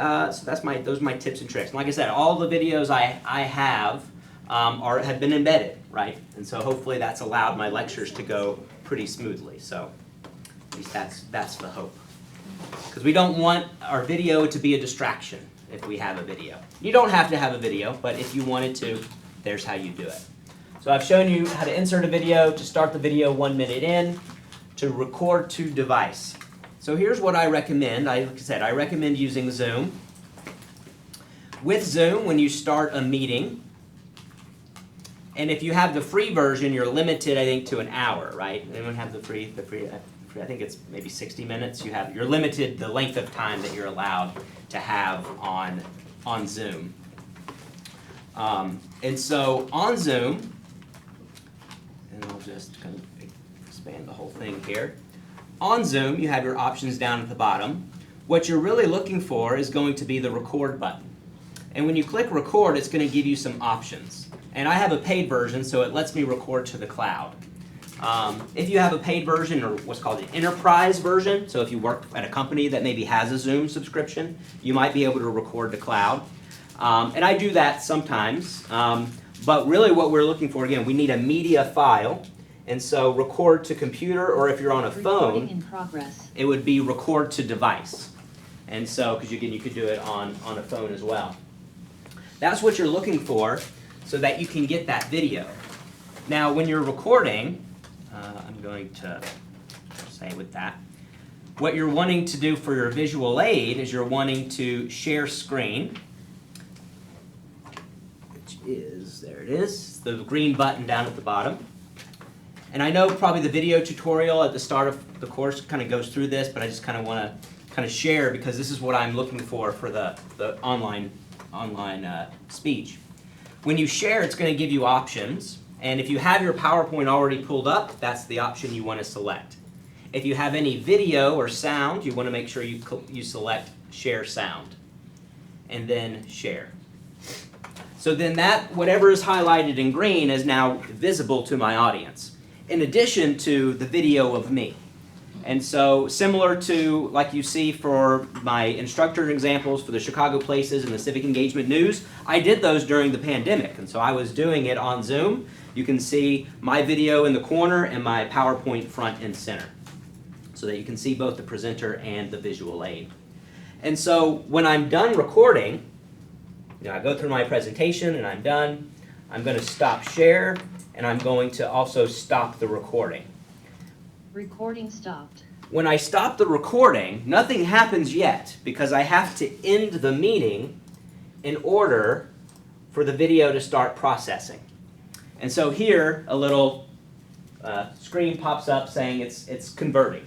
those are my tips and tricks. And like I said, all the videos I have have been embedded, right? And so hopefully that's allowed my lectures to go pretty smoothly. So at least that's the hope. Because we don't want our video to be a distraction if we have a video. You don't have to have a video, but if you wanted to, there's how you do it. So I've shown you how to insert a video, to start the video 1 minute in, to record to device. So here's what I recommend. Like I said, I recommend using Zoom. With Zoom, when you start a meeting, and if you have the free version, you're limited, I think, to an hour, right? Anyone have the free, I think it's maybe 60 minutes. You're limited the length of time that you're allowed to have on Zoom. And so on Zoom, and I'll just kind of expand the whole thing here. On Zoom, you have your options down at the bottom. What you're really looking for is going to be the record button. And when you click record, it's going to give you some options. And I have a paid version, so it lets me record to the cloud. If you have a paid version or what's called an enterprise version, so if you work at a company that maybe has a Zoom subscription, you might be able to record to cloud. And I do that sometimes, but really what we're looking for, again, we need a media file. And so record to computer, or if you're on a Recording in phone, progress. it would be record to device. And so, because again, you could do it on a phone as well. That's what you're looking for so that you can get that video. Now, when you're recording, I'm going to say with that, what you're wanting to do for your visual aid is you're wanting to share screen, which is, there it is, the green button down at the bottom. And I know probably the video tutorial at the start of the course kind of goes through this, but I just kind of want to kind of share because this is what I'm looking for the online speech. When you share, it's going to give you options. And if you have your PowerPoint already pulled up, that's the option you want to select. If you have any video or sound, you want to make sure you select Share Sound. And then Share. So then that, whatever is highlighted in green, is now visible to my audience, in addition to the video of me. And so similar to like you see for my instructor examples for the Chicago Places and the Civic Engagement News, I did those during the pandemic. And so I was doing it on Zoom. You can see my video in the corner and my PowerPoint front and center, so that you can see both the presenter and the visual aid. And so when I'm done recording, I go through my presentation and I'm done. I'm going to stop share, and I'm going to also stop the recording. Recording stopped. When I stop the recording, nothing happens yet because I have to end the meeting in order for the video to start processing. And so here, a little screen pops up saying it's converting.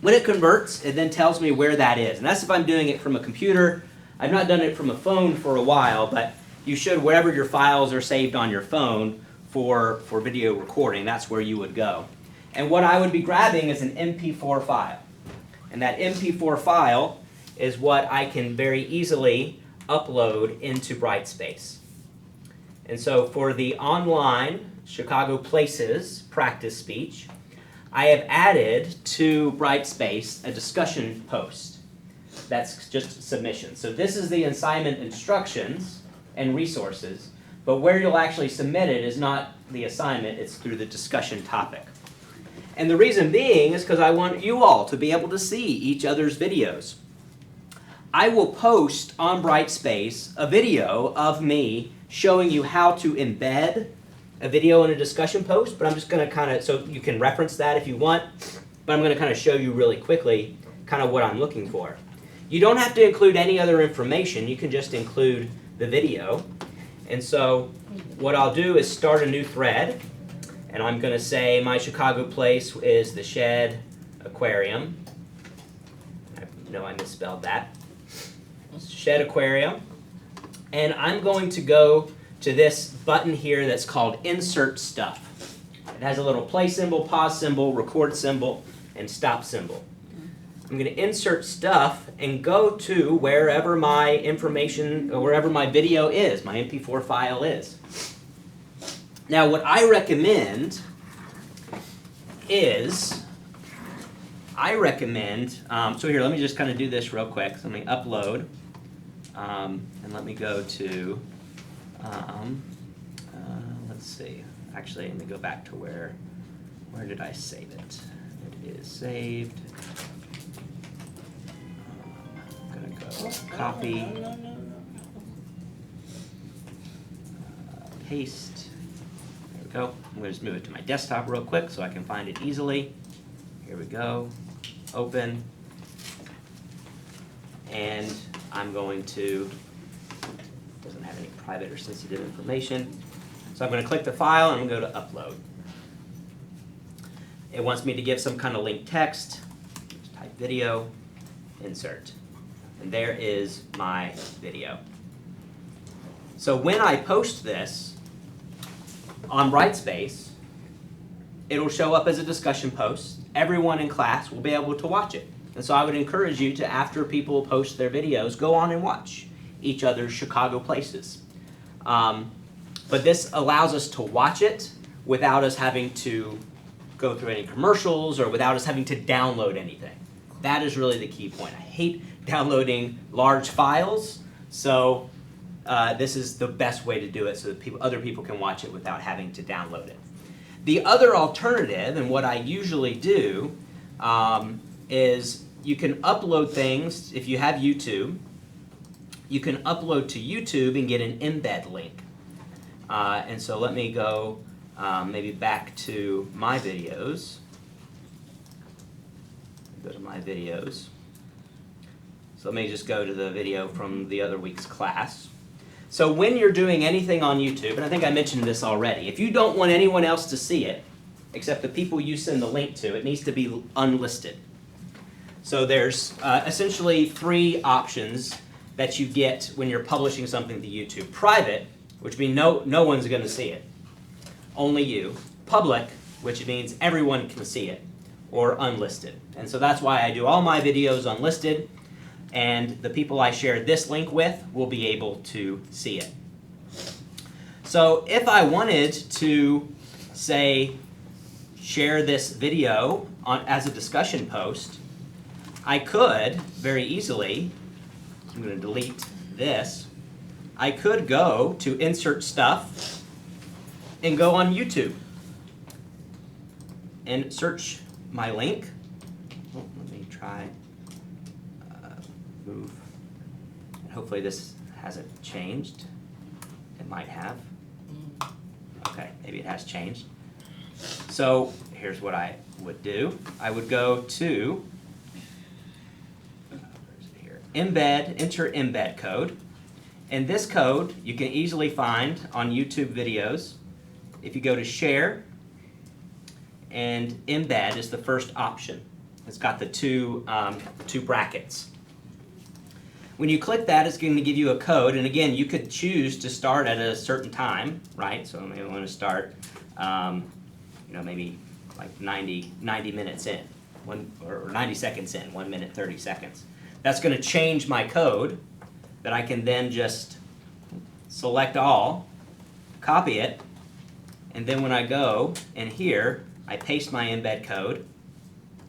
When it converts, it then tells me where that is. And that's if I'm doing it from a computer. I've not done it from a phone for a while, but you should, wherever your files are saved on your phone for video recording, that's where you would go. And what I would be grabbing is an MP4 file. And that MP4 file is what I can very easily upload into Brightspace. And so for the online Chicago Places practice speech, I have added to Brightspace a discussion post. That's just submission. So this is the assignment instructions and resources, but where you'll actually submit it is not the assignment, it's through the discussion topic. And the reason being is because I want you all to be able to see each other's videos. I will post on Brightspace a video of me showing you how to embed a video in a discussion post, but I'm just going to kind of, so you can reference that if you want, but I'm going to kind of show you really quickly kind of what I'm looking for. You don't have to include any other information, you can just include the video. And so what I'll do is start a new thread, and I'm going to say my Chicago place is the Shed Aquarium. I know I misspelled that. Shed Aquarium. And I'm going to go to this button here that's called Insert Stuff. It has a little play symbol, pause symbol, record symbol, and stop symbol. I'm going to insert stuff and go to wherever my information, or wherever my video is, my MP4 file is. Now what I recommend is, so here, let me just kind of do this real quick. So let me upload, and let me go to, let's see, actually let me go back to where did I save it? It is saved. I'm going to go copy, paste. There we go. I'm going to just move it to my desktop real quick so I can find it easily. Here we go. Open. And I'm going to, doesn't have any private or sensitive information. So I'm going to click the file and I'm going to go to upload. It wants me to give some kind of linked text. Just type video, insert. And there is my video. So when I post this on Brightspace, it'll show up as a discussion post. Everyone in class will be able to watch it. And so I would encourage you to, after people post their videos, go on and watch each other's Chicago Places. But this allows us to watch it without us having to go through any commercials or without us having to download anything. That is really the key point. I hate downloading large files, so this is the best way to do it so that other people can watch it without having to download it. The other alternative, and what I usually do, is you can upload things. If you have YouTube, you can upload to YouTube and get an embed link. And so let me go maybe back to my videos. Go to my videos. So let me just go to the video from the other week's class. So when you're doing anything on YouTube, and I think I mentioned this already, if you don't want anyone else to see it, except the people you send the link to, it needs to be unlisted. So there's essentially 3 options that you get when you're publishing something to YouTube. Private, which means no one's going to see it, only you. Public, which means everyone can see it, or unlisted. And so that's why I do all my videos unlisted, and the people I share this link with will be able to see it. So if I wanted to, say, share this video as a discussion post, I could very easily, I'm going to delete this, I could go to Insert Stuff and go on YouTube and search my link. Oh, let me try move. And hopefully this hasn't changed. It might have. Okay, maybe it has changed. So here's what I would do. I would go to embed, enter embed code. And this code you can easily find on YouTube videos. If you go to share, and embed is the first option. It's got the two brackets. When you click that, it's going to give you a code, and again, you could choose to start at a certain time, right? So maybe I want to start, maybe like 90 minutes in, or 90 seconds in, 1 minute, 30 seconds. That's going to change my code that I can then just select all, copy it, and then when I go in here, I paste my embed code,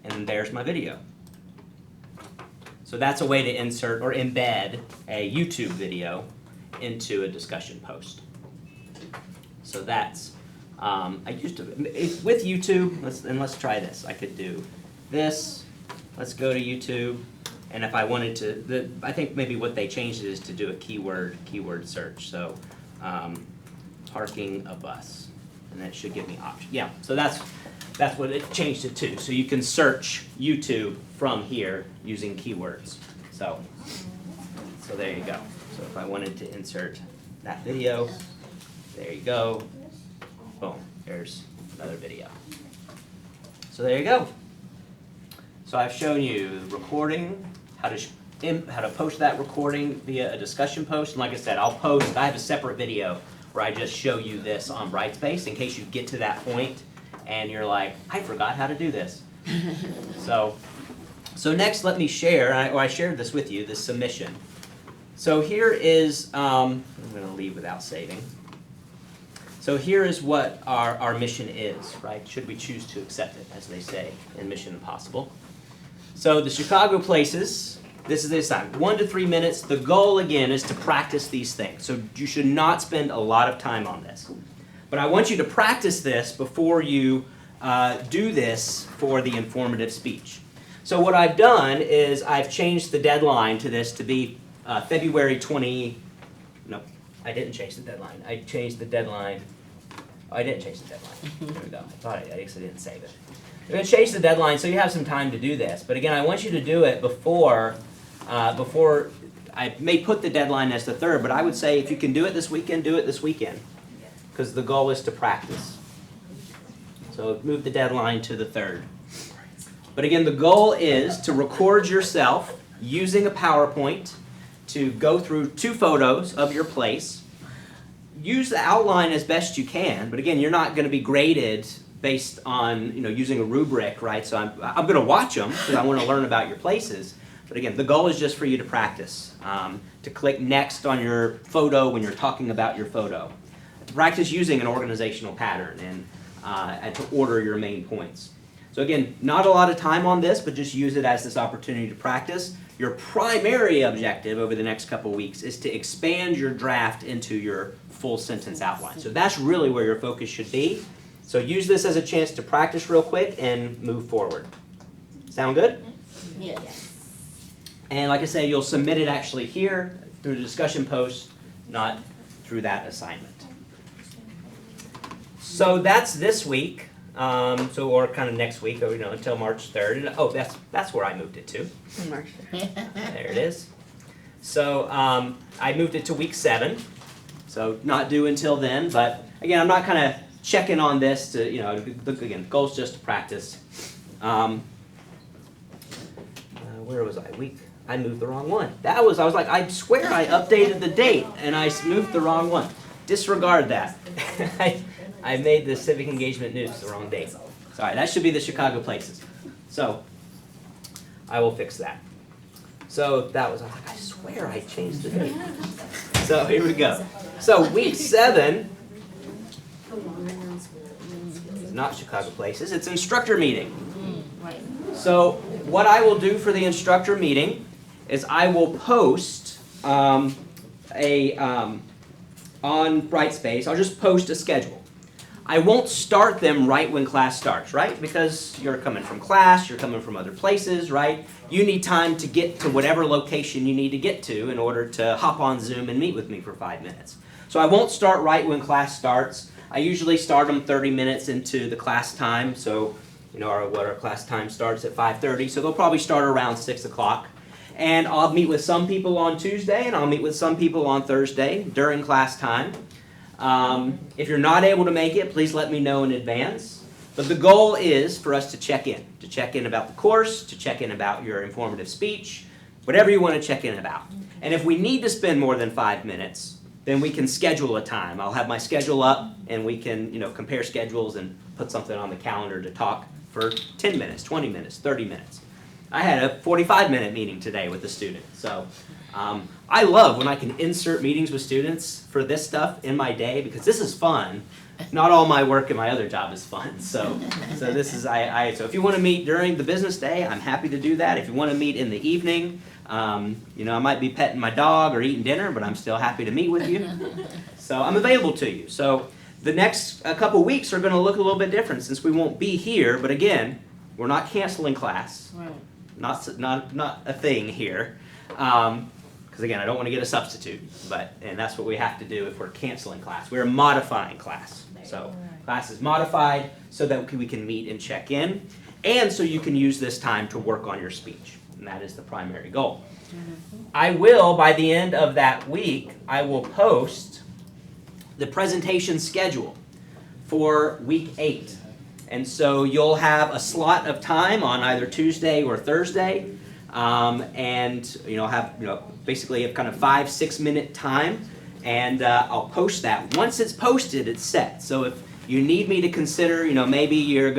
and there's my video. So that's a way to insert or embed a YouTube video into a discussion post. So that's, I used to, with YouTube, let's try this. I could do this, let's go to YouTube, and if I wanted to, I think maybe what they changed is to do a keyword search. So, parking a bus, and that should give me options. Yeah, so that's what it changed it to. So you can search YouTube from here using keywords. So there you go. So if I wanted to insert that video, there you go. Boom, there's another video. So there you go. So I've shown you the recording, how to post that recording via a discussion post. And like I said, I have a separate video where I just show you this on Brightspace in case you get to that point and you're like, I forgot how to do this. So next, let me share, I shared this with you, this submission. So here is, I'm going to leave without saving. So here is what our mission is, right? Should we choose to accept it, as they say in Mission Impossible. So the Chicago places, this is the assignment, 1 to 3 minutes. The goal, again, is to practice these things. So you should not spend a lot of time on this. But I want you to practice this before you do this for the informative speech. So what I've done is I've changed the deadline to this to be February 20, no, I didn't change the deadline. I changed the deadline, I didn't change the deadline. There we go. I thought I guess I didn't save it. I'm going to change the deadline so you have some time to do this. But again, I want you to do it before I may put the deadline as the 3rd, but I would say if you can do it this weekend, do it this weekend. Because the goal is to practice. So move the deadline to the 3rd. But again, the goal is to record yourself using a PowerPoint to go through 2 photos of your place. Use the outline as best you can, but again, you're not going to be graded based on using a rubric, right? So I'm going to watch them because I want to learn about your places. But again, the goal is just for you to practice, to click next on your photo when you're talking about your photo. Practice using an organizational pattern and and to order your main points. So again, not a lot of time on this, but just use it as this opportunity to practice. Your primary objective over the next couple weeks is to expand your draft into your full sentence outline. So that's really where your focus should be. So use this as a chance to practice real quick and move forward. Sound good? Yes. And like I say, you'll submit it actually here through the discussion post, not through that assignment. So that's this week. Or kind of next week, or until March 3rd. And, that's where I moved it to. There it is. So I moved it to week 7. So not due until then. But again, I'm not kind of checking on this to again, the goal's just to practice. Where was I? I moved the wrong one. I was like, I swear I updated the date and I moved the wrong one. Disregard that. I made the civic engagement news the wrong date. Sorry, that should be the Chicago places. So I will fix that. So I was like, I swear I changed the date. So here we go. So week 7 is not Chicago places, it's instructor meeting. So what I will do for the instructor meeting is I will post on Brightspace, I'll just post a schedule. I won't start them right when class starts, right? Because you're coming from class, you're coming from other places, right? You need time to get to whatever location you need to get to in order to hop on Zoom and meet with me for 5 minutes. So I won't start right when class starts. I usually start them 30 minutes into the class time. So, our class time starts at 5:30. So they'll probably start around 6 o'clock. And I'll meet with some people on Tuesday and I'll meet with some people on Thursday during class time. If you're not able to make it, please let me know in advance. But the goal is for us to check in about the course, to check in about your informative speech, whatever you want to check in about. And if we need to spend more than 5 minutes, then we can schedule a time. I'll have my schedule up and we can, compare schedules and put something on the calendar to talk for 10 minutes, 20 minutes, 30 minutes. I had a 45-minute meeting today with a student. So I love when I can insert meetings with students for this stuff in my day because this is fun. Not all my work in my other job is fun. So this is so if you want to meet during the business day, I'm happy to do that. If you want to meet in the evening, I might be petting my dog or eating dinner, but I'm still happy to meet with you. So I'm available to you. So the next couple weeks are going to look a little bit different since we won't be here. But again, we're not canceling class. Right. Not a thing here. Because again, I don't want to get a substitute, and that's what we have to do if we're canceling class. We're modifying class. So class is modified so that we can meet and check in, and so you can use this time to work on your speech, and that is the primary goal. I will, by the end of that week, I will post the presentation schedule for week 8. And so you'll have a slot of time on either Tuesday or Thursday, and have basically a kind of 5-6 minute time, and I'll post that. Once it's posted, it's set. So if you need me to consider, maybe you're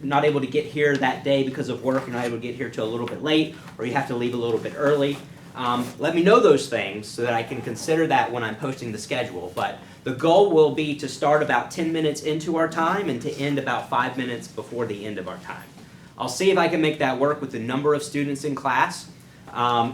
not able to get here that day because of work, you're not able to get here till a little bit late, or you have to leave a little bit early. Let me know those things so that I can consider that when I'm posting the schedule. But the goal will be to start about 10 minutes into our time and to end about 5 minutes before the end of our time. I'll see if I can make that work with the number of students in class.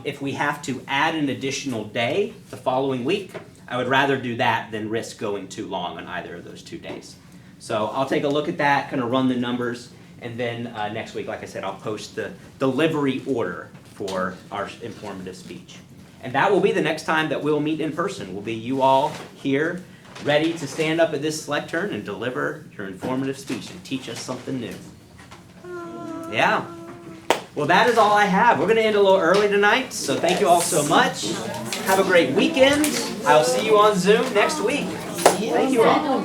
If we have to add an additional day the following week, I would rather do that than risk going too long on either of those 2 days. So I'll take a look at that, kind of run the numbers, and then next week, like I said, I'll post the delivery order for our informative speech. And that will be the next time that we'll meet in person. Will be you all here, ready to stand up at this lectern and deliver your informative speech and teach us something new. Yeah. Well, that is all I have. We're going to end a little early tonight, so thank you all so much. Have a great weekend. I'll see you on Zoom next week. Thank you all.